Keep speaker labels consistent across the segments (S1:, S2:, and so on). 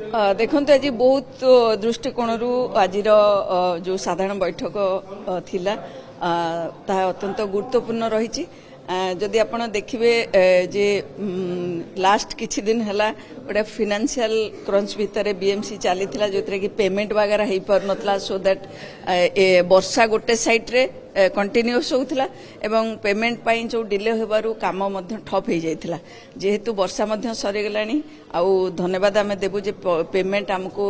S1: देखो आज बहुत दृष्टिकोण आज जो साधारण बैठक थिला ता अत्यंत गुरुत्वपूर्ण रही। जदि आपण देखिए जे लास्ट किछि दिन हला गोटे फाइनेंशियल क्रंच भितर बीएमसी चली जो कि पेमेंट वगैरह हो पार नथला सो दैट वर्षा गोटे साइड रे कंटिन्यूस होउथला एवं पेमेंट पाई जो डिले होबारु काम मध्य ठप हो जाइथिला जेहेतु वर्षा मध्य सरी गलानी आउ धन्यवाद आमे देबु जे पेमेंट हमको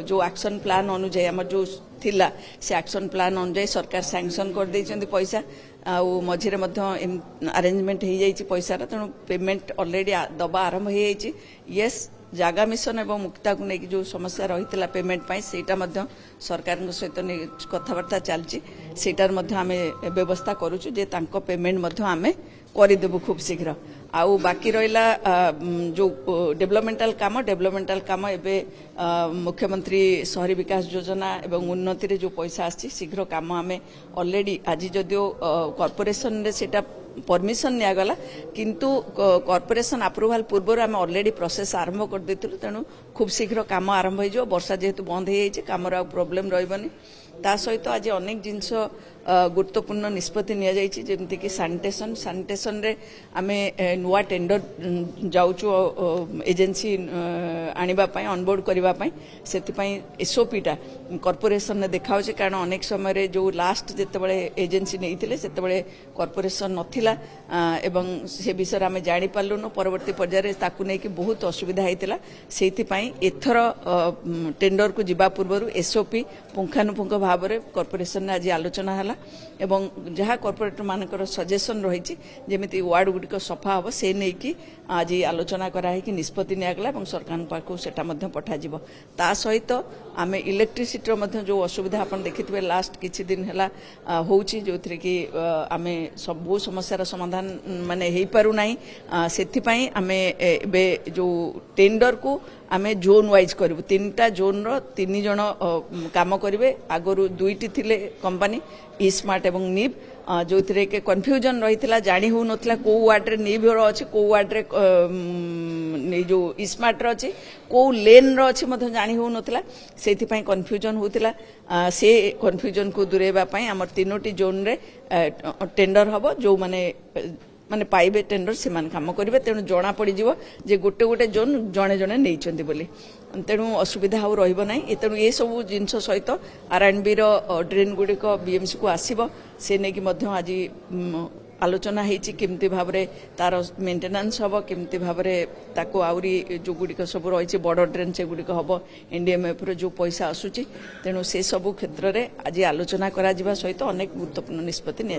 S1: जो एक्शन प्लान अनुଯାयी हमर जो थिला से एक्शन प्लान अनुଯାयी सरकार सैंक्शन कर दैछन्ती पैसा आउ मझिरे मध्य अरेंजमेंट हो जाइछि पैसा तेणु पेमेंट ऑलरेडी दबा आरंभ हो जाइछि। यस जागा मिशन एवं मुक्ता को लेकिन जो समस्या रही पेमेंट पाई सेटा मध्य सरकार सहित कथबार्ता चलछि सेटार मध्य आमे व्यवस्था करूछु जे तांको पेमेंट मध्य आमे करिदेबु खूब शीघ्र। आउ बाकी रहिला जो डेवलपमेंटल काम एबे मुख्यमंत्री शहरी विकास योजना एवं उन्नति रे जो पैसा आछि शीघ्र काम आमे ऑलरेडी आज जदियो कॉर्पोरेशन रे सेटा परमिशन निगला किंतु कॉर्पोरेशन अप्रूवल पूर्व आम ऑलरेडी प्रोसेस आरंभ कर देथिलु तेणु खूब शीघ्र काम आरंभ हो वर्षा जेहेतु बंद हो जाइए काम प्रोब्लेम रही ता सहित आज अनेक जिनस गुरुत्वपूर्ण निष्पत्ति निया जाइछि जेमति कि सैनिटेशन रे आमे नुआ टेंडर जाउछु एजेंसी आनिबा पई ऑनबोर्ड करबा पई सेति पई एसओपी टा कॉर्पोरेशन ने देखाउ छै कारण अनेक समय रे जो लास्ट जेते बळे एजेंसी नेइथिले सेते बळे कॉर्पोरेशन नथिला एवं से विषय आमे जानि पालुनो परवर्ती पर्याय रे ताकु नै कि बहुत असुविधा हेतिला सेति पई एथर टेंडर को जिबा पूर्वरु एसओपी पुंखानुपुंख भाव रे कॉर्पोरेशन ने आज आलोचना हला एवं जहाँ कॉर्पोरेटर मानकर सजेशन रही जमी वार्ड गुड़िक सफा हम से नहीं कि आज आलोचना कराई कि निष्पत्ति निगला और सरकार पाखु से पठाଯିव। ता सहित आम इलेक्ट्रिसिटी जो असुविधा आप देखिए लास्ट किछि दिन है होउछि जो थी कि आम सबू समस्यार समाधान माने हो पारुना से आमे जो टेंडर को आमे जोन वाइज करूँ तीनटा जोन रो तीन जन काम करेंगे आगु दुईटी थिले कंपनी ई स्मार्ट एवं नीब जो थे कि कन्फ्यूजन रही जानी हो नथिला को वार्ड रे नीब रो अछि को वार्ड रे जो ई स्मार्ट रो अछि को लेन रो अछि मधे जानी हो नथिला सेति पई कन्फ्यूजन होतिला से कन्फ्यूजन को दूरेबा पई हमर तीनोटी जोन रे टेंडर हबो जो माने पाइबे टेंडर से मान काम करेंगे तेणु जना पड़ जे गोटे गोटे जोन जड़े जड़े नहीं बोली तेणु असुविधा आउ रही तेणु ये सब जिनस सहित आरएनबी ड्रेन गुड़िक बीएमसी को आसब से नहीं आज आलोचना होमती भाव तार मेंटेनेंस हम केमती भाव आहरी जो गुड़िक सब रही बड़ ड्रेन से गुड़िक हम एनडीएमएफ जो पैसा आसूची तेणु से सब क्षेत्र में आज आलोचना करा सहित अनेक गुरुत्वपूर्ण निष्पत्ति नि